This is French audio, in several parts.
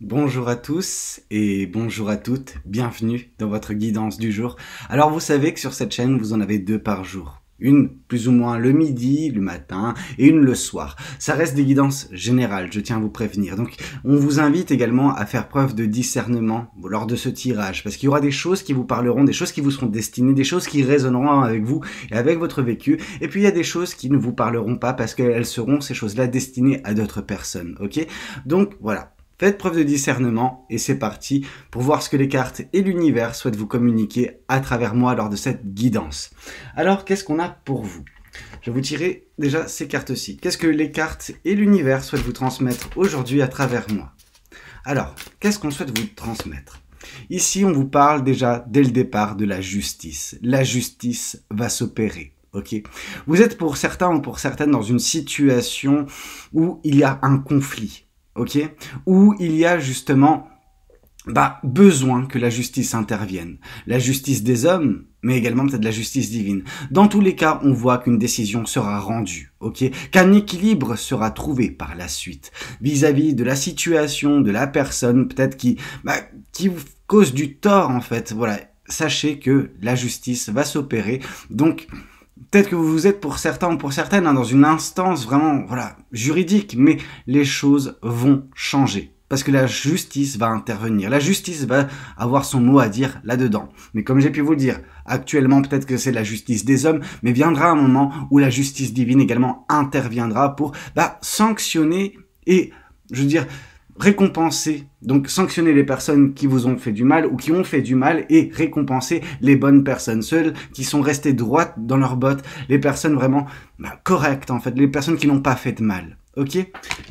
Bonjour à tous et bonjour à toutes, bienvenue dans votre guidance du jour. Alors vous savez que sur cette chaîne vous en avez deux par jour. Une plus ou moins le midi, le matin et une le soir. Ça reste des guidances générales, je tiens à vous prévenir. Donc on vous invite également à faire preuve de discernement lors de ce tirage. Parce qu'il y aura des choses qui vous parleront, des choses qui vous seront destinées, des choses qui résonneront avec vous et avec votre vécu. Et puis il y a des choses qui ne vous parleront pas parce qu'elles seront ces choses-là destinées à d'autres personnes. Ok? Donc voilà. Faites preuve de discernement et c'est parti pour voir ce que les cartes et l'univers souhaitent vous communiquer à travers moi lors de cette guidance. Alors, qu'est-ce qu'on a pour vous? Je vais vous tirer déjà ces cartes-ci. Qu'est-ce que les cartes et l'univers souhaitent vous transmettre aujourd'hui à travers moi? Alors, qu'est-ce qu'on souhaite vous transmettre? Ici, on vous parle déjà dès le départ de la justice. La justice va s'opérer. Ok, vous êtes pour certains ou pour certaines dans une situation où il y a un conflit. Ok, où il y a justement besoin que la justice intervienne. La justice des hommes, mais également peut-être la justice divine. Dans tous les cas, on voit qu'une décision sera rendue, ok, qu'un équilibre sera trouvé par la suite vis-à-vis de la situation, de la personne, peut-être qui vous cause du tort en fait. Voilà, sachez que la justice va s'opérer. Donc peut-être que vous êtes pour certains ou pour certaines dans une instance vraiment juridique, mais les choses vont changer. Parce que la justice va intervenir. La justice va avoir son mot à dire là-dedans. Mais comme j'ai pu vous le dire, actuellement peut-être que c'est la justice des hommes, mais viendra un moment où la justice divine également interviendra pour sanctionner et, je veux dire, récompenser, donc sanctionner les personnes qui vous ont fait du mal ou qui ont fait du mal et récompenser les bonnes personnes, celles qui sont restées droites dans leurs bottes, les personnes vraiment correctes en fait, les personnes qui n'ont pas fait de mal. Ok,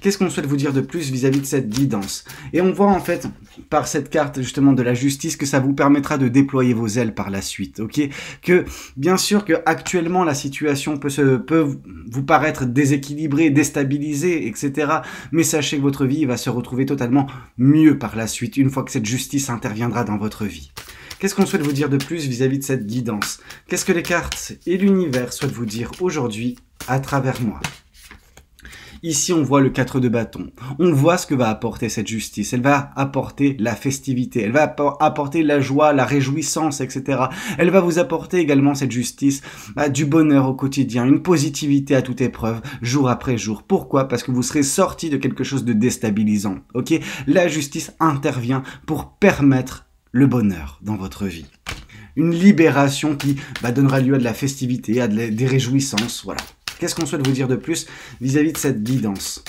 qu'est-ce qu'on souhaite vous dire de plus vis-à-vis de cette guidance? Et on voit en fait par cette carte justement de la justice que ça vous permettra de déployer vos ailes par la suite. Ok, que bien sûr que actuellement la situation peut vous paraître déséquilibrée, déstabilisée, etc. Mais sachez que votre vie va se retrouver totalement mieux par la suite une fois que cette justice interviendra dans votre vie. Qu'est-ce qu'on souhaite vous dire de plus vis-à-vis de cette guidance? Qu'est-ce que les cartes et l'univers souhaitent vous dire aujourd'hui à travers moi? Ici, on voit le 4 de bâton. On voit ce que va apporter cette justice. Elle va apporter la festivité. Elle va apporter la joie, la réjouissance, etc. Elle va vous apporter également, cette justice, du bonheur au quotidien, une positivité à toute épreuve, jour après jour. Pourquoi? Parce que vous serez sorti de quelque chose de déstabilisant. Ok? La justice intervient pour permettre le bonheur dans votre vie. Une libération qui donnera lieu à de la festivité, à des réjouissances, voilà. Qu'est-ce qu'on souhaite vous dire de plus vis-à-vis de cette guidance?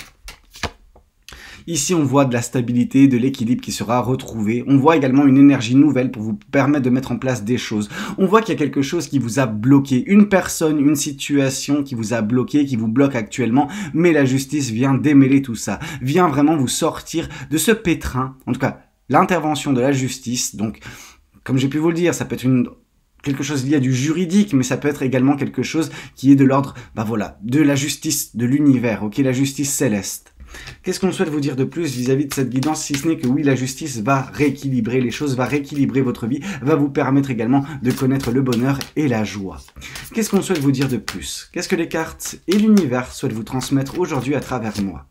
Ici, on voit de la stabilité, de l'équilibre qui sera retrouvé. On voit également une énergie nouvelle pour vous permettre de mettre en place des choses. On voit qu'il y a quelque chose qui vous a bloqué. Une personne, une situation qui vous a bloqué, qui vous bloque actuellement. Mais la justice vient démêler tout ça. Vient vraiment vous sortir de ce pétrin. En tout cas, l'intervention de la justice. Donc, comme j'ai pu vous le dire, ça peut être quelque chose lié à du juridique, mais ça peut être également quelque chose qui est de l'ordre, de la justice de l'univers, ok, la justice céleste. Qu'est-ce qu'on souhaite vous dire de plus vis-à-vis de cette guidance, si ce n'est que oui, la justice va rééquilibrer les choses, va rééquilibrer votre vie, va vous permettre également de connaître le bonheur et la joie. Qu'est-ce qu'on souhaite vous dire de plus? Qu'est-ce que les cartes et l'univers souhaitent vous transmettre aujourd'hui à travers moi?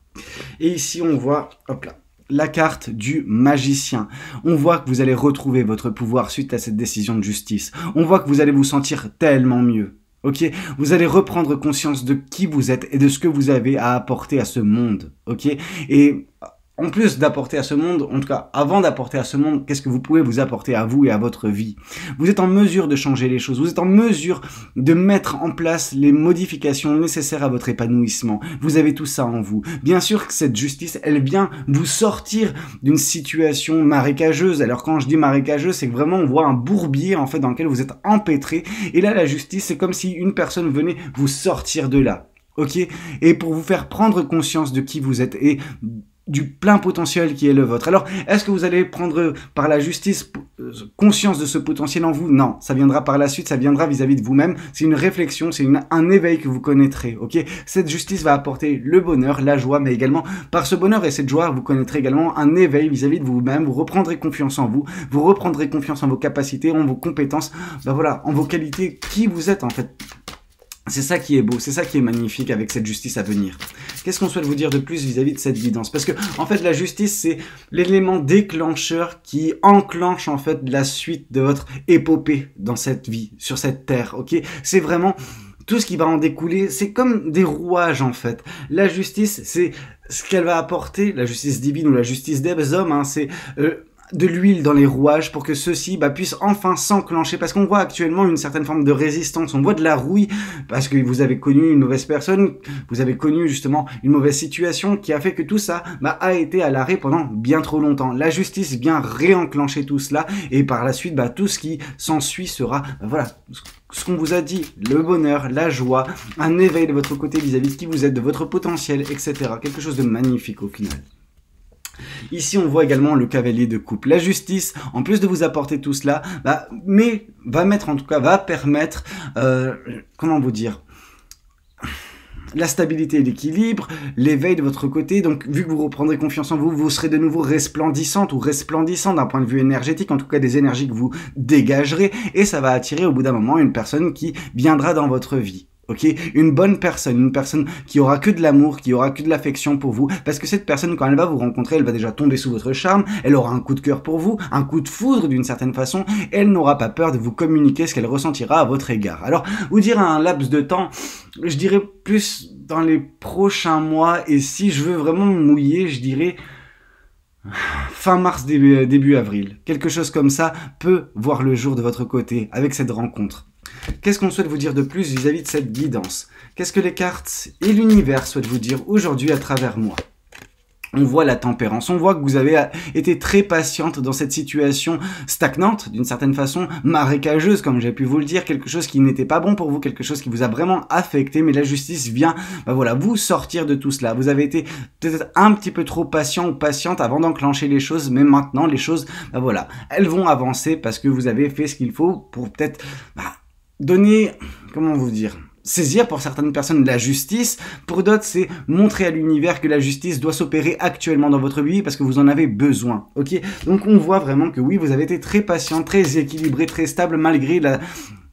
Et ici, on voit, hop là, la carte du magicien. On voit que vous allez retrouver votre pouvoir suite à cette décision de justice. On voit que vous allez vous sentir tellement mieux. Ok, vous allez reprendre conscience de qui vous êtes et de ce que vous avez à apporter à ce monde. Ok, et en plus d'apporter à ce monde, en tout cas, avant d'apporter à ce monde, qu'est-ce que vous pouvez vous apporter à vous et à votre vie? Vous êtes en mesure de changer les choses. Vous êtes en mesure de mettre en place les modifications nécessaires à votre épanouissement. Vous avez tout ça en vous. Bien sûr que cette justice, elle vient vous sortir d'une situation marécageuse. Alors quand je dis marécageuse, c'est que vraiment on voit un bourbier en fait dans lequel vous êtes empêtré. Et là, la justice, c'est comme si une personne venait vous sortir de là. Ok? Et pour vous faire prendre conscience de qui vous êtes et du plein potentiel qui est le vôtre. Alors, est-ce que vous allez prendre par la justice conscience de ce potentiel en vous? Non, ça viendra par la suite, ça viendra vis-à-vis de vous-même. C'est une réflexion, c'est un éveil que vous connaîtrez, ok? Cette justice va apporter le bonheur, la joie, mais également, par ce bonheur et cette joie, vous connaîtrez également un éveil vis-à-vis de vous-même. Vous reprendrez confiance en vous reprendrez confiance en vos capacités, en vos compétences, en vos qualités, qui vous êtes en fait. C'est ça qui est beau, c'est ça qui est magnifique avec cette justice à venir. Qu'est-ce qu'on souhaite vous dire de plus vis-à-vis de cette guidance? Parce que, en fait, la justice, c'est l'élément déclencheur qui enclenche, en fait, la suite de votre épopée dans cette vie, sur cette terre, ok? C'est vraiment tout ce qui va en découler, c'est comme des rouages, en fait. La justice, c'est ce qu'elle va apporter, la justice divine ou la justice des hommes, hein, c'est de l'huile dans les rouages pour que ceux-ci puissent enfin s'enclencher, parce qu'on voit actuellement une certaine forme de résistance, on voit de la rouille parce que vous avez connu une mauvaise personne, vous avez connu justement une mauvaise situation qui a fait que tout ça a été à l'arrêt pendant bien trop longtemps. La justice vient réenclencher tout cela et par la suite tout ce qui s'ensuit sera voilà ce qu'on vous a dit, le bonheur, la joie, un éveil de votre côté vis-à-vis de qui vous êtes, de votre potentiel, etc. Quelque chose de magnifique au final. Ici, on voit également le cavalier de coupe. La justice, en plus de vous apporter tout cela, va permettre, comment vous dire, la stabilité et l'équilibre, l'éveil de votre côté. Donc, vu que vous reprendrez confiance en vous, vous serez de nouveau resplendissante ou resplendissant d'un point de vue énergétique, en tout cas des énergies que vous dégagerez, et ça va attirer au bout d'un moment une personne qui viendra dans votre vie. Ok, une bonne personne, une personne qui aura que de l'amour, qui aura que de l'affection pour vous, parce que cette personne, quand elle va vous rencontrer, elle va déjà tomber sous votre charme, elle aura un coup de cœur pour vous, un coup de foudre d'une certaine façon, et elle n'aura pas peur de vous communiquer ce qu'elle ressentira à votre égard. Alors, vous dire un laps de temps, je dirais plus dans les prochains mois, et si je veux vraiment me mouiller, je dirais fin mars, début avril. Quelque chose comme ça peut voir le jour de votre côté avec cette rencontre. Qu'est-ce qu'on souhaite vous dire de plus vis-à-vis de cette guidance? Qu'est-ce que les cartes et l'univers souhaitent vous dire aujourd'hui à travers moi? On voit la tempérance, on voit que vous avez été très patiente dans cette situation stagnante, d'une certaine façon, marécageuse, comme j'ai pu vous le dire, quelque chose qui n'était pas bon pour vous, quelque chose qui vous a vraiment affecté, mais la justice vient, vous sortir de tout cela. Vous avez été peut-être un petit peu trop patient ou patiente avant d'enclencher les choses, mais maintenant, les choses, elles vont avancer parce que vous avez fait ce qu'il faut pour peut-être, donner, comment vous dire, saisir pour certaines personnes la justice, pour d'autres c'est montrer à l'univers que la justice doit s'opérer actuellement dans votre vie parce que vous en avez besoin, ok? Donc on voit vraiment que oui, vous avez été très patient, très équilibré, très stable malgré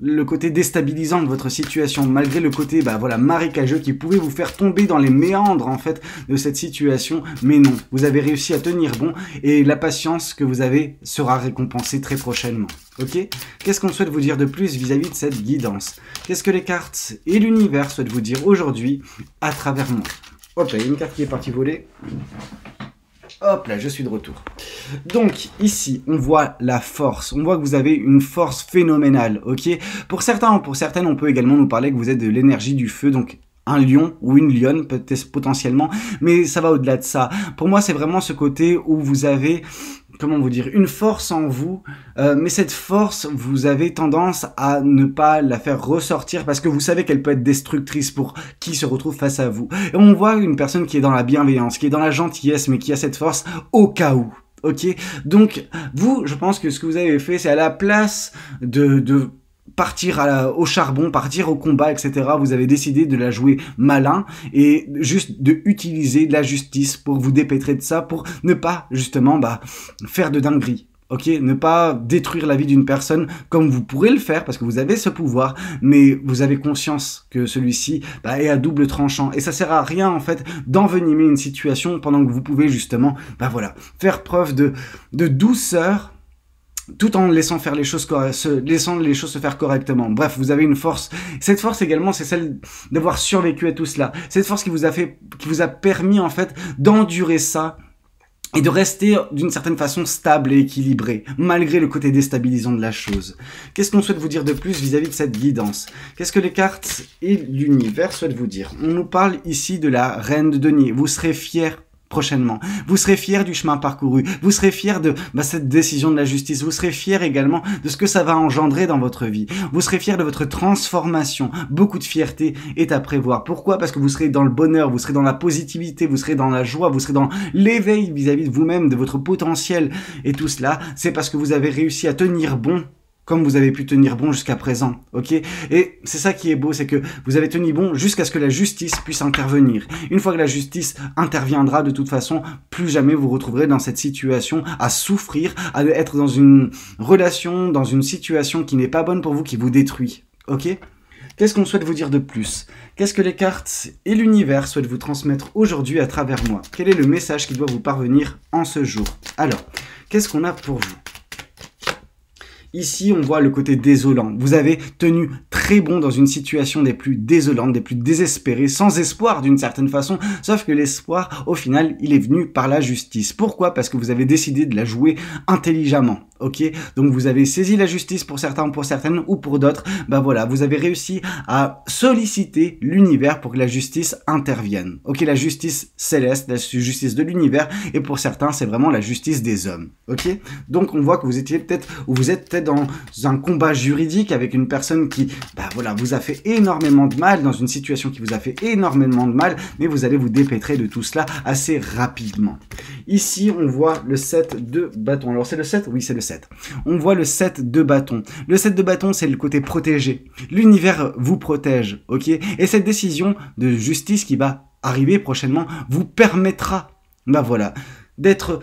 le côté déstabilisant de votre situation, malgré le côté marécageux qui pouvait vous faire tomber dans les méandres en fait de cette situation, mais non, vous avez réussi à tenir bon et la patience que vous avez sera récompensée très prochainement. Ok? Qu'est-ce qu'on souhaite vous dire de plus vis-à-vis de cette guidance? Qu'est-ce que les cartes et l'univers souhaitent vous dire aujourd'hui à travers moi? Hop là, il y a une carte qui est partie voler. Hop là, je suis de retour. Donc, ici, on voit la force. On voit que vous avez une force phénoménale, ok? Pour certains ou pour certaines, on peut également nous parler que vous êtes de l'énergie du feu, donc un lion ou une lionne peut-être potentiellement, mais ça va au-delà de ça. Pour moi, c'est vraiment ce côté où vous avez, comment vous dire, une force en vous, mais cette force, vous avez tendance à ne pas la faire ressortir parce que vous savez qu'elle peut être destructrice pour qui se retrouve face à vous. Et on voit une personne qui est dans la bienveillance, qui est dans la gentillesse, mais qui a cette force au cas où. Ok, donc vous, je pense que ce que vous avez fait, c'est à la place de partir au charbon, partir au combat, etc. Vous avez décidé de la jouer malin et juste de utiliser la justice pour vous dépêtrer de ça, pour ne pas justement faire de dinguerie. Ok, ne pas détruire la vie d'une personne comme vous pourrez le faire parce que vous avez ce pouvoir, mais vous avez conscience que celui-ci est à double tranchant et ça sert à rien en fait d'envenimer une situation pendant que vous pouvez justement faire preuve de douceur tout en laissant faire les choses se faire correctement. Bref, vous avez une force. Cette force également, c'est celle d'avoir survécu à tout cela. Cette force qui vous a permis en fait d'endurer ça et de rester d'une certaine façon stable et équilibré, malgré le côté déstabilisant de la chose. Qu'est-ce qu'on souhaite vous dire de plus vis-à-vis de cette guidance? Qu'est-ce que les cartes et l'univers souhaitent vous dire? On nous parle ici de la reine de denier. Vous serez fiers prochainement. Vous serez fiers du chemin parcouru. Vous serez fiers de cette décision de la justice. Vous serez fiers également de ce que ça va engendrer dans votre vie. Vous serez fiers de votre transformation. Beaucoup de fierté est à prévoir. Pourquoi? Parce que vous serez dans le bonheur, vous serez dans la positivité, vous serez dans la joie, vous serez dans l'éveil vis-à-vis de vous-même, de votre potentiel. Et tout cela, c'est parce que vous avez réussi à tenir bon comme vous avez pu tenir bon jusqu'à présent, ok? Et c'est ça qui est beau, c'est que vous avez tenu bon jusqu'à ce que la justice puisse intervenir. Une fois que la justice interviendra, de toute façon, plus jamais vous retrouverez dans cette situation à souffrir, à être dans une relation, dans une situation qui n'est pas bonne pour vous, qui vous détruit, ok? Qu'est-ce qu'on souhaite vous dire de plus? Qu'est-ce que les cartes et l'univers souhaitent vous transmettre aujourd'hui à travers moi? Quel est le message qui doit vous parvenir en ce jour? Alors, qu'est-ce qu'on a pour vous? Ici, on voit le côté désolant. Vous avez tenu très bon dans une situation des plus désolantes, des plus désespérées, sans espoir d'une certaine façon, sauf que l'espoir, au final, il est venu par la justice. Pourquoi? Parce que vous avez décidé de la jouer intelligemment. Ok, donc vous avez saisi la justice pour certains, pour certaines ou pour d'autres. Bah voilà, vous avez réussi à solliciter l'univers pour que la justice intervienne. Ok, la justice céleste, la justice de l'univers, et pour certains, c'est vraiment la justice des hommes. Ok, donc on voit que vous étiez peut-être, ou vous êtes peut-être dans un combat juridique avec une personne qui, bah voilà, vous a fait énormément de mal, dans une situation qui vous a fait énormément de mal, mais vous allez vous dépêtrer de tout cela assez rapidement. Ici, on voit le 7 de bâton. Alors c'est le 7? Oui, c'est le 7. On voit le 7 de bâton. Le 7 de bâton, c'est le côté protégé. L'univers vous protège, ok? Et cette décision de justice qui va arriver prochainement vous permettra, bah voilà, d'être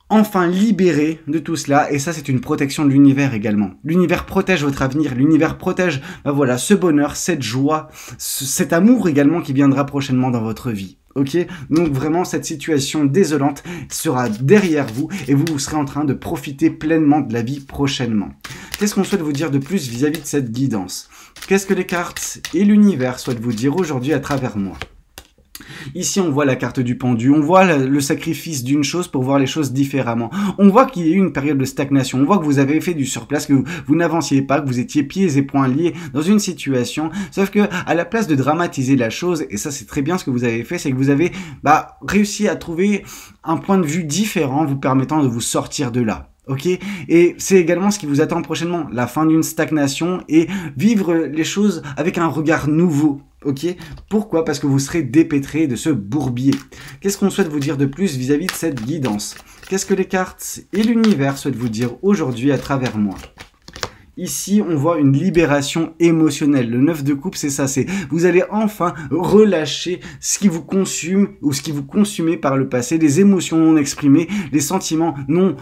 enfin libéré de tout cela. Et ça, c'est une protection de l'univers également. L'univers protège votre avenir. L'univers protège, bah voilà, ce bonheur, cette joie, cet amour également qui viendra prochainement dans votre vie. Ok, donc vraiment cette situation désolante sera derrière vous et vous serez en train de profiter pleinement de la vie prochainement. Qu'est-ce qu'on souhaite vous dire de plus vis-à-vis de cette guidance? Qu'est-ce que les cartes et l'univers souhaitent vous dire aujourd'hui à travers moi? Ici, on voit la carte du pendu, on voit le sacrifice d'une chose pour voir les choses différemment. On voit qu'il y a eu une période de stagnation, on voit que vous avez fait du surplace, que vous n'avanciez pas, que vous étiez pieds et poings liés dans une situation, sauf que à la place de dramatiser la chose, et ça c'est très bien ce que vous avez fait, c'est que vous avez réussi à trouver un point de vue différent vous permettant de vous sortir de là. Ok, et c'est également ce qui vous attend prochainement, la fin d'une stagnation et vivre les choses avec un regard nouveau. Ok, pourquoi? Parce que vous serez dépêtré de ce bourbier. Qu'est-ce qu'on souhaite vous dire de plus vis-à-vis de cette guidance? Qu'est-ce que les cartes et l'univers souhaitent vous dire aujourd'hui à travers moi? Ici, on voit une libération émotionnelle. Le 9 de coupe, c'est ça. C'est vous allez enfin relâcher ce qui vous consume ou ce qui vous consumait par le passé, les émotions non exprimées, les sentiments non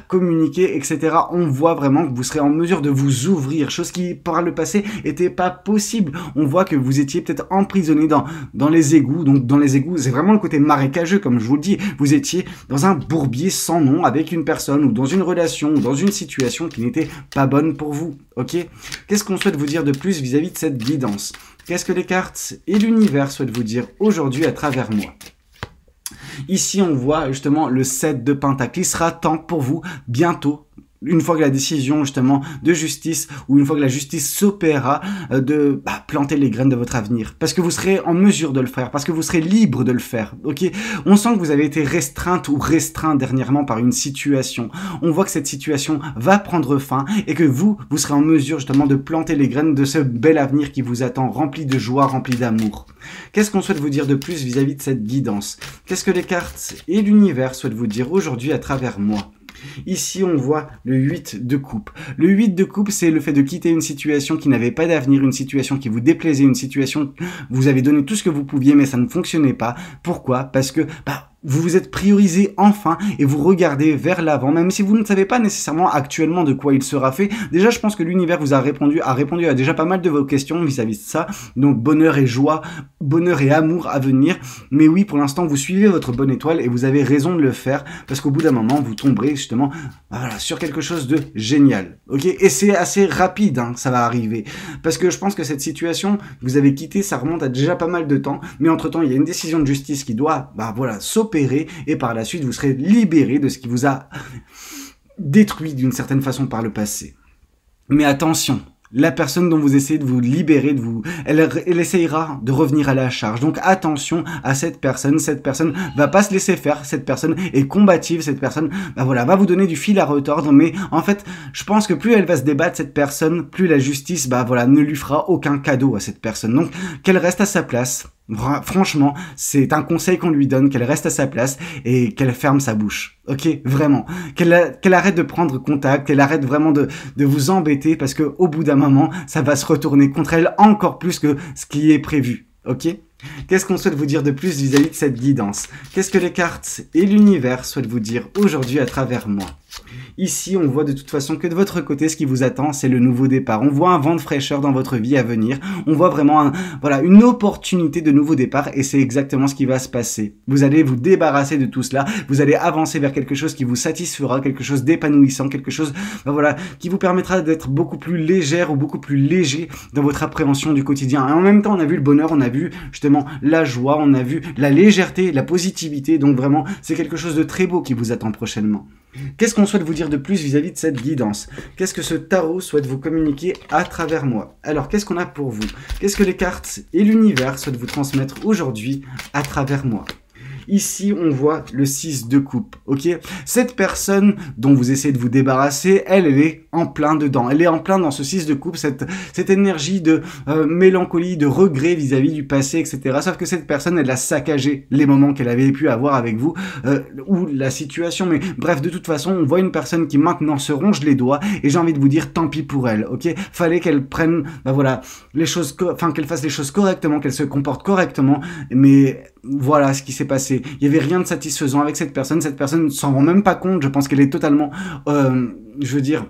communiqués, etc. On voit vraiment que vous serez en mesure de vous ouvrir, chose qui par le passé n'était pas possible. On voit que vous étiez peut-être emprisonné dans les égouts. Donc dans les égouts, c'est vraiment le côté marécageux, comme je vous le dis. Vous étiez dans un bourbier sans nom avec une personne ou dans une relation ou dans une situation qui n'était pas bonne pour vous. Ok, qu'est-ce qu'on souhaite vous dire de plus vis-à-vis de cette guidance? Qu'est-ce que les cartes et l'univers souhaitent vous dire aujourd'hui à travers moi? Ici, on voit justement le 7 de Pentacle. Il sera temps pour vous bientôt, une fois que la décision justement de justice ou une fois que la justice s'opérera, de planter les graines de votre avenir. Parce que vous serez en mesure de le faire, parce que vous serez libre de le faire. Ok, on sent que vous avez été restreinte ou restreint dernièrement par une situation. On voit que cette situation va prendre fin et que vous serez en mesure justement de planter les graines de ce bel avenir qui vous attend, rempli de joie, rempli d'amour. Qu'est-ce qu'on souhaite vous dire de plus vis-à-vis de cette guidance? Qu'est-ce que les cartes et l'univers souhaitent vous dire aujourd'hui à travers moi? Ici, on voit le 8 de coupe. Le 8 de coupe, c'est le fait de quitter une situation qui n'avait pas d'avenir, une situation qui vous déplaisait, une situation où vous avez donné tout ce que vous pouviez, mais ça ne fonctionnait pas. Pourquoi? Parce que vous vous êtes priorisé enfin et vous regardez vers l'avant, même si vous ne savez pas nécessairement actuellement de quoi il sera fait. Déjà, je pense que l'univers vous a répondu à déjà pas mal de vos questions vis-à-vis de ça. Donc, bonheur et joie, bonheur et amour à venir. Mais oui, pour l'instant, vous suivez votre bonne étoile et vous avez raison de le faire parce qu'au bout d'un moment, vous tomberez justement sur quelque chose de génial. Ok, et c'est assez rapide, ça va arriver. Parce que je pense que cette situation que vous avez quittée, ça remonte à déjà pas mal de temps. Mais entre-temps, il y a une décision de justice qui doit, s'opérer et par la suite vous serez libéré de ce qui vous a détruit d'une certaine façon par le passé. Mais attention, la personne dont vous essayez de vous libérer, elle essayera de revenir à la charge. Donc attention à cette personne va pas se laisser faire, cette personne est combative, cette personne va vous donner du fil à retordre, mais en fait, je pense que plus elle va se débattre, cette personne, plus la justice ne lui fera aucun cadeau à cette personne. Donc qu'elle reste à sa place. Franchement, c'est un conseil qu'on lui donne, qu'elle reste à sa place et qu'elle ferme sa bouche. Ok, vraiment. Qu'elle arrête de prendre contact, qu'elle arrête vraiment de vous embêter parce que au bout d'un moment, ça va se retourner contre elle encore plus que ce qui est prévu. Ok? Qu'est-ce qu'on souhaite vous dire de plus vis-à-vis de cette guidance? Qu'est-ce que les cartes et l'univers souhaitent vous dire aujourd'hui à travers moi? Ici, on voit de toute façon que de votre côté, ce qui vous attend, c'est le nouveau départ. On voit un vent de fraîcheur dans votre vie à venir. On voit vraiment voilà, une opportunité de nouveau départ et c'est exactement ce qui va se passer. Vous allez vous débarrasser de tout cela. Vous allez avancer vers quelque chose qui vous satisfera, quelque chose d'épanouissant, quelque chose voilà, qui vous permettra d'être beaucoup plus légère ou beaucoup plus léger dans votre appréhension du quotidien. Et en même temps, on a vu le bonheur, on a vu justement la joie, on a vu la légèreté, la positivité. Donc vraiment, c'est quelque chose de très beau qui vous attend prochainement. Qu'est-ce qu'on souhaite vous dire de plus vis-à-vis de cette guidance? Qu'est-ce que ce tarot souhaite vous communiquer à travers moi? Alors, qu'est-ce qu'on a pour vous? Qu'est-ce que les cartes et l'univers souhaitent vous transmettre aujourd'hui à travers moi? Ici, on voit le 6 de coupe, ok? Cette personne dont vous essayez de vous débarrasser, elle est en plein dedans. Elle est en plein dans ce 6 de coupe, cette énergie de mélancolie, de regret vis-à-vis du passé, etc. Sauf que cette personne, elle a saccagé les moments qu'elle avait pu avoir avec vous, ou la situation. Mais bref, de toute façon, on voit une personne qui maintenant se ronge les doigts, et j'ai envie de vous dire, tant pis pour elle, ok? Fallait qu'elle prenne, voilà, les choses, enfin, qu'elle fasse les choses correctement, qu'elle se comporte correctement, mais voilà ce qui s'est passé. Il n'y avait rien de satisfaisant avec cette personne ne s'en rend même pas compte, je pense qu'elle est totalement, je veux dire,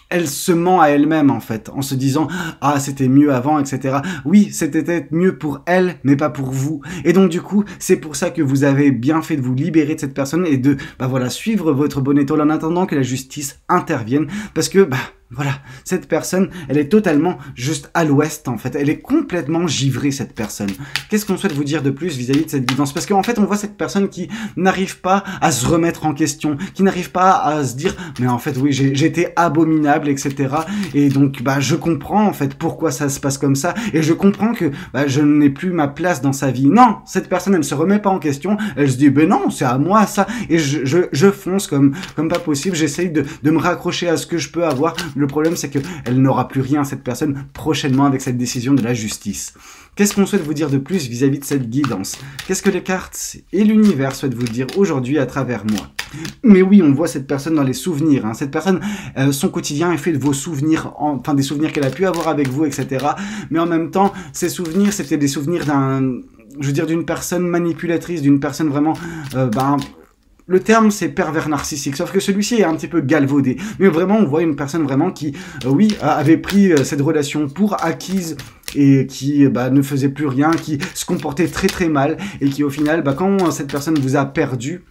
elle se ment à elle-même en fait, en se disant « Ah, c'était mieux avant, etc. » Oui, c'était peut-être mieux pour elle, mais pas pour vous. Et donc du coup, c'est pour ça que vous avez bien fait de vous libérer de cette personne et de, voilà, suivre votre bonne étoile en attendant que la justice intervienne, parce que, voilà, cette personne, elle est totalement juste à l'ouest en fait. Elle est complètement givrée cette personne. Qu'est-ce qu'on souhaite vous dire de plus vis-à-vis de cette guidance? Parce qu'en fait, on voit cette personne qui n'arrive pas à se remettre en question, qui n'arrive pas à se dire mais en fait oui, j'ai été abominable, etc. Et donc je comprends en fait pourquoi ça se passe comme ça et je comprends que je n'ai plus ma place dans sa vie. Non, cette personne, elle se remet pas en question. Elle se dit ben non, c'est à moi ça. Et je fonce comme pas possible. J'essaye de me raccrocher à ce que je peux avoir. Le problème, c'est qu'elle n'aura plus rien, cette personne, prochainement avec cette décision de la justice. Qu'est-ce qu'on souhaite vous dire de plus vis-à-vis de cette guidance? Qu'est-ce que les cartes et l'univers souhaitent vous dire aujourd'hui à travers moi? Mais oui, on voit cette personne dans les souvenirs. Cette personne, son quotidien est fait de vos souvenirs, enfin des souvenirs qu'elle a pu avoir avec vous, etc. Mais en même temps, ces souvenirs, c'était des souvenirs d'une personne manipulatrice, d'une personne vraiment, le terme, c'est pervers narcissique, sauf que celui-ci est un petit peu galvaudé. Mais vraiment, on voit une personne vraiment qui, avait pris cette relation pour acquise et qui ne faisait plus rien, qui se comportait très très mal et qui au final, quand cette personne vous a perdu,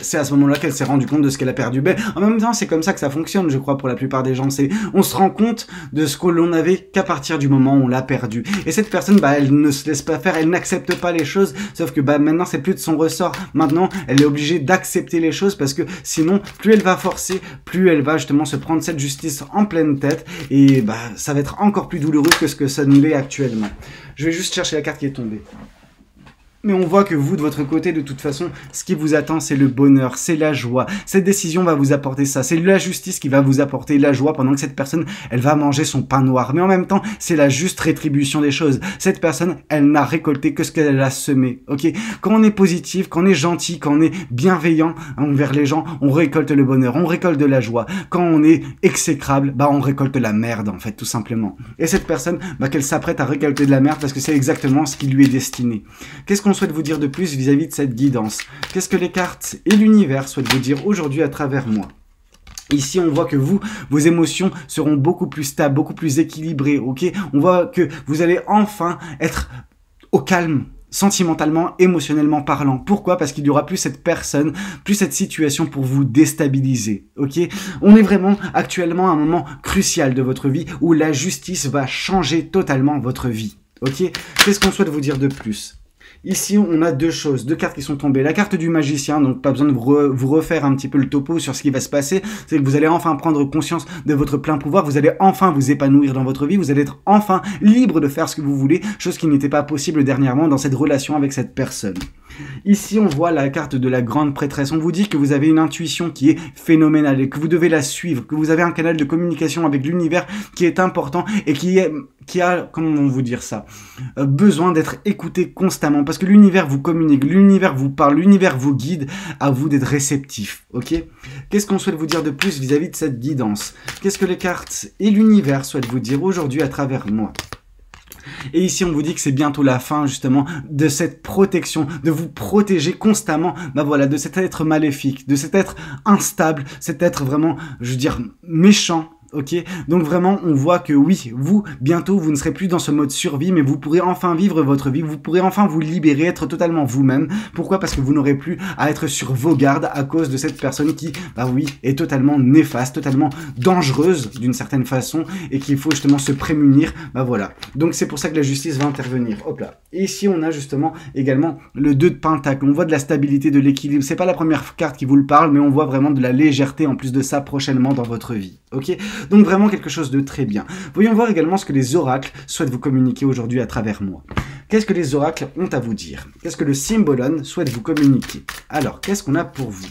c'est à ce moment-là qu'elle s'est rendue compte de ce qu'elle a perdu. En même temps, c'est comme ça que ça fonctionne, je crois, pour la plupart des gens. On se rend compte de ce que l'on avait qu'à partir du moment où on l'a perdu. Et cette personne, elle ne se laisse pas faire, elle n'accepte pas les choses, sauf que maintenant, c'est plus de son ressort. Maintenant, elle est obligée d'accepter les choses parce que sinon, plus elle va forcer, plus elle va justement se prendre cette justice en pleine tête et ça va être encore plus douloureux que ce que ça ne l'est actuellement. Je vais juste chercher la carte qui est tombée. Mais on voit que vous, de votre côté, de toute façon, ce qui vous attend, c'est le bonheur, c'est la joie. Cette décision va vous apporter ça. C'est la justice qui va vous apporter la joie pendant que cette personne, elle va manger son pain noir. Mais en même temps, c'est la juste rétribution des choses. Cette personne, elle n'a récolté que ce qu'elle a semé. Ok? Quand on est positif, quand on est gentil, quand on est bienveillant envers les gens, on récolte le bonheur, on récolte de la joie. Quand on est exécrable, on récolte la merde, en fait, tout simplement. Et cette personne, qu'elle s'apprête à récolter de la merde parce que c'est exactement ce qui lui est destiné. Qu'est-ce qu'on souhaite vous dire de plus vis-à-vis de cette guidance? Qu'est-ce que les cartes et l'univers souhaitent vous dire aujourd'hui à travers moi? Ici, on voit que vos émotions seront beaucoup plus stables, beaucoup plus équilibrées, ok? On voit que vous allez enfin être au calme, sentimentalement, émotionnellement parlant. Pourquoi? Parce qu'il n'y aura plus cette personne, plus cette situation pour vous déstabiliser, ok? On est vraiment actuellement à un moment crucial de votre vie où la justice va changer totalement votre vie, ok? Qu'est-ce qu'on souhaite vous dire de plus? Ici, on a deux cartes qui sont tombées. La carte du magicien, donc pas besoin de vous refaire un petit peu le topo sur ce qui va se passer. C'est que vous allez enfin prendre conscience de votre plein pouvoir. Vous allez enfin vous épanouir dans votre vie. Vous allez être enfin libre de faire ce que vous voulez, chose qui n'était pas possible dernièrement dans cette relation avec cette personne. Ici, on voit la carte de la grande prêtresse. On vous dit que vous avez une intuition qui est phénoménale et que vous devez la suivre, que vous avez un canal de communication avec l'univers qui est important et qui a, comment vous dire ça, besoin d'être écouté constamment parce que l'univers vous communique, l'univers vous parle, l'univers vous guide, à vous d'être réceptif, ok? Qu'est-ce qu'on souhaite vous dire de plus vis-à-vis de cette guidance? Qu'est-ce que les cartes et l'univers souhaitent vous dire aujourd'hui à travers moi? Et ici, on vous dit que c'est bientôt la fin, justement, de cette protection, de vous protéger constamment, bah voilà, de cet être maléfique, de cet être instable, cet être vraiment, je veux dire, méchant. Ok, donc vraiment on voit que oui, vous, bientôt vous ne serez plus dans ce mode survie, mais vous pourrez enfin vivre votre vie, vous pourrez enfin vous libérer, être totalement vous-même. Pourquoi? Parce que vous n'aurez plus à être sur vos gardes à cause de cette personne qui, bah oui, est totalement néfaste, totalement dangereuse d'une certaine façon et qu'il faut justement se prémunir. Bah voilà, donc c'est pour ça que la justice va intervenir. Hop là. Et ici on a justement également le 2 de Pentacle, on voit de la stabilité, de l'équilibre. C'est pas la première carte qui vous le parle, mais on voit vraiment de la légèreté en plus de ça prochainement dans votre vie. Ok, donc vraiment quelque chose de très bien. Voyons voir également ce que les oracles souhaitent vous communiquer aujourd'hui à travers moi. Qu'est-ce que les oracles ont à vous dire? Qu'est-ce que le Symbolon souhaite vous communiquer? Alors, qu'est-ce qu'on a pour vous?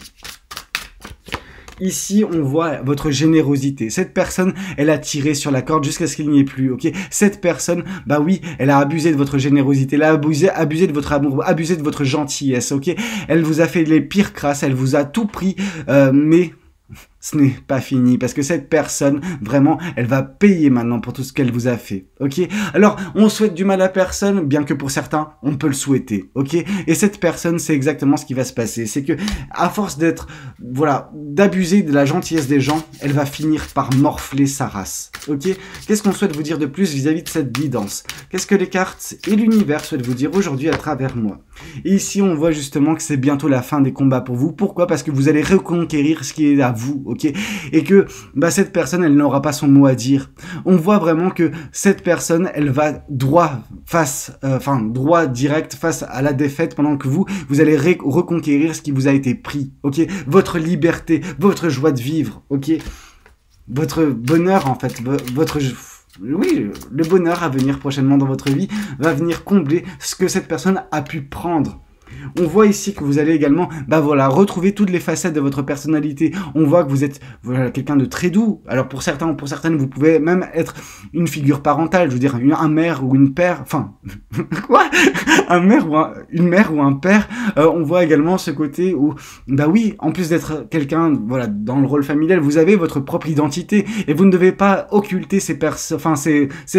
Ici, on voit votre générosité. Cette personne, elle a tiré sur la corde jusqu'à ce qu'il n'y ait plus, ok? Cette personne, bah oui, elle a abusé de votre générosité, elle a abusé de votre amour, abusé de votre gentillesse, ok? Elle vous a fait les pires crasses, elle vous a tout pris, mais ce n'est pas fini, parce que cette personne, vraiment, elle va payer maintenant pour tout ce qu'elle vous a fait, ok? Alors, on souhaite du mal à personne, bien que pour certains, on peut le souhaiter, ok? Et cette personne, c'est exactement ce qui va se passer, c'est que, à force d'être, voilà, d'abuser de la gentillesse des gens, elle va finir par morfler sa race, ok? Qu'est-ce qu'on souhaite vous dire de plus vis-à-vis de cette guidance? Qu'est-ce que les cartes et l'univers souhaitent vous dire aujourd'hui à travers moi? Et ici, on voit justement que c'est bientôt la fin des combats pour vous. Pourquoi? Parce que vous allez reconquérir ce qui est à vous, ok? Et que bah, cette personne, elle n'aura pas son mot à dire. On voit vraiment que cette personne, elle va droit direct face à la défaite, pendant que vous allez reconquérir ce qui vous a été pris, ok? Votre liberté, votre joie de vivre, ok? Votre bonheur, en fait, oui, le bonheur à venir prochainement dans votre vie va venir combler ce que cette personne a pu prendre. On voit ici que vous allez également, bah voilà, retrouver toutes les facettes de votre personnalité. On voit que vous êtes, voilà, quelqu'un de très doux. Alors pour certains ou pour certaines, vous pouvez même être une figure parentale, je veux dire, un mère ou une père, enfin, quoi? Une mère ou un père. On voit également ce côté où, bah oui, en plus d'être quelqu'un, voilà, dans le rôle familial, vous avez votre propre identité et vous ne devez pas occulter ces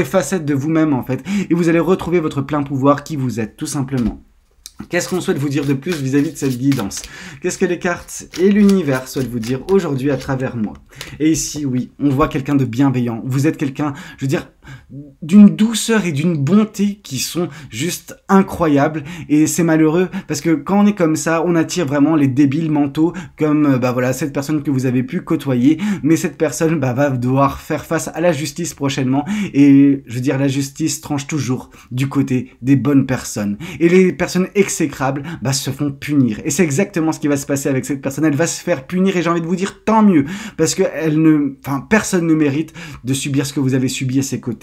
facettes de vous-même, en fait. Et vous allez retrouver votre plein pouvoir qui vous êtes, tout simplement. Qu'est-ce qu'on souhaite vous dire de plus vis-à-vis de cette guidance? Qu'est-ce que les cartes et l'univers souhaitent vous dire aujourd'hui à travers moi? Et ici, oui, on voit quelqu'un de bienveillant. Vous êtes quelqu'un, je veux dire, d'une douceur et d'une bonté qui sont juste incroyables. Et c'est malheureux parce que quand on est comme ça, on attire vraiment les débiles mentaux comme bah voilà, cette personne que vous avez pu côtoyer. Mais cette personne bah, va devoir faire face à la justice prochainement. Et je veux dire, la justice tranche toujours du côté des bonnes personnes. Et les personnes exécrables bah, se font punir. Et c'est exactement ce qui va se passer avec cette personne. Elle va se faire punir et j'ai envie de vous dire tant mieux. Parce que personne ne mérite de subir ce que vous avez subi à ses côtés.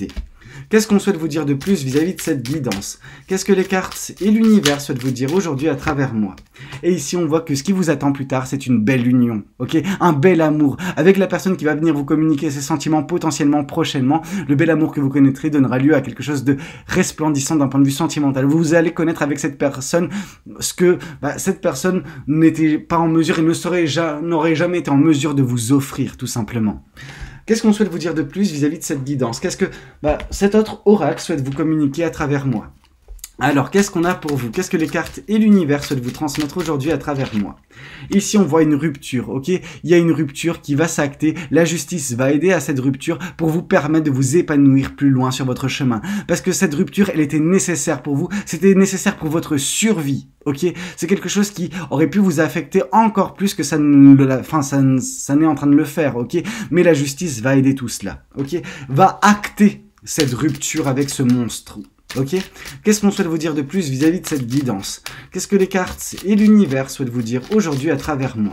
Qu'est-ce qu'on souhaite vous dire de plus vis-à-vis de cette guidance? Qu'est-ce que les cartes et l'univers souhaitent vous dire aujourd'hui à travers moi? Et ici, on voit que ce qui vous attend plus tard, c'est une belle union, ok? Un bel amour, avec la personne qui va venir vous communiquer ses sentiments potentiellement prochainement. Le bel amour que vous connaîtrez donnera lieu à quelque chose de resplendissant d'un point de vue sentimental. Vous allez connaître avec cette personne ce que cette personne n'était pas en mesure et n'aurait jamais été en mesure de vous offrir, tout simplement. Qu'est-ce qu'on souhaite vous dire de plus vis-à-vis de cette guidance? Qu'est-ce que cet autre oracle souhaite vous communiquer à travers moi? Alors, qu'est-ce qu'on a pour vous? Qu'est-ce que les cartes et l'univers souhaitent vous transmettre aujourd'hui à travers moi? Ici, on voit une rupture, ok? Il y a une rupture qui va s'acter. La justice va aider à cette rupture pour vous permettre de vous épanouir plus loin sur votre chemin. Parce que cette rupture, elle était nécessaire pour vous. C'était nécessaire pour votre survie, ok? C'est quelque chose qui aurait pu vous affecter encore plus que ça n'est en train de le faire, ok? Mais la justice va aider tout cela, ok? Va acter cette rupture avec ce monstre. Ok? Qu'est-ce qu'on souhaite vous dire de plus vis-à-vis de cette guidance? Qu'est-ce que les cartes et l'univers souhaitent vous dire aujourd'hui à travers moi?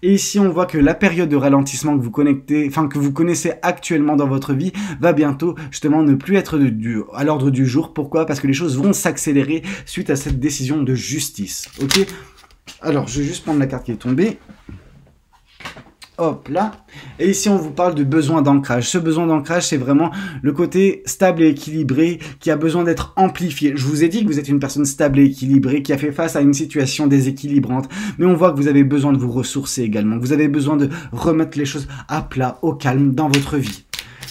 Et ici, on voit que la période de ralentissement que vous connaissez actuellement dans votre vie va bientôt justement ne plus être à l'ordre du jour. Pourquoi? Parce que les choses vont s'accélérer suite à cette décision de justice. Ok? Alors, je vais juste prendre la carte qui est tombée. Hop là. Et ici, on vous parle de besoin d'ancrage. Ce besoin d'ancrage, c'est vraiment le côté stable et équilibré qui a besoin d'être amplifié. Je vous ai dit que vous êtes une personne stable et équilibrée qui a fait face à une situation déséquilibrante. Mais on voit que vous avez besoin de vous ressourcer également. Vous avez besoin de remettre les choses à plat, au calme dans votre vie.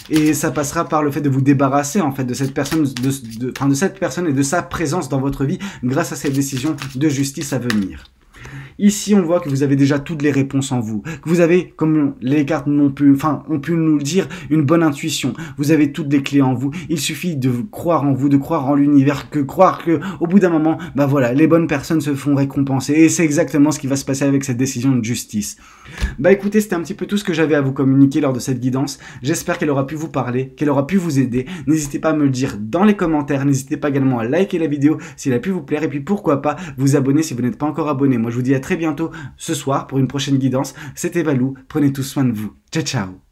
Et ça passera par le fait de vous débarrasser en fait de cette personne, de cette personne et de sa présence dans votre vie grâce à cette décision de justice à venir. Ici, on voit que vous avez déjà toutes les réponses en vous, que vous avez, comme les cartes ont pu nous le dire, une bonne intuition. Vous avez toutes les clés en vous. Il suffit de croire en vous, de croire en l'univers, croire que, au bout d'un moment, bah voilà, les bonnes personnes se font récompenser. Et c'est exactement ce qui va se passer avec cette décision de justice. Bah écoutez, c'était un petit peu tout ce que j'avais à vous communiquer lors de cette guidance. J'espère qu'elle aura pu vous parler, qu'elle aura pu vous aider. N'hésitez pas à me le dire dans les commentaires. N'hésitez pas également à liker la vidéo si elle a pu vous plaire. Et puis pourquoi pas vous abonner si vous n'êtes pas encore abonné. Moi, je vous dis à très bientôt ce soir pour une prochaine guidance. C'était Valou, prenez tous soin de vous. Ciao, ciao.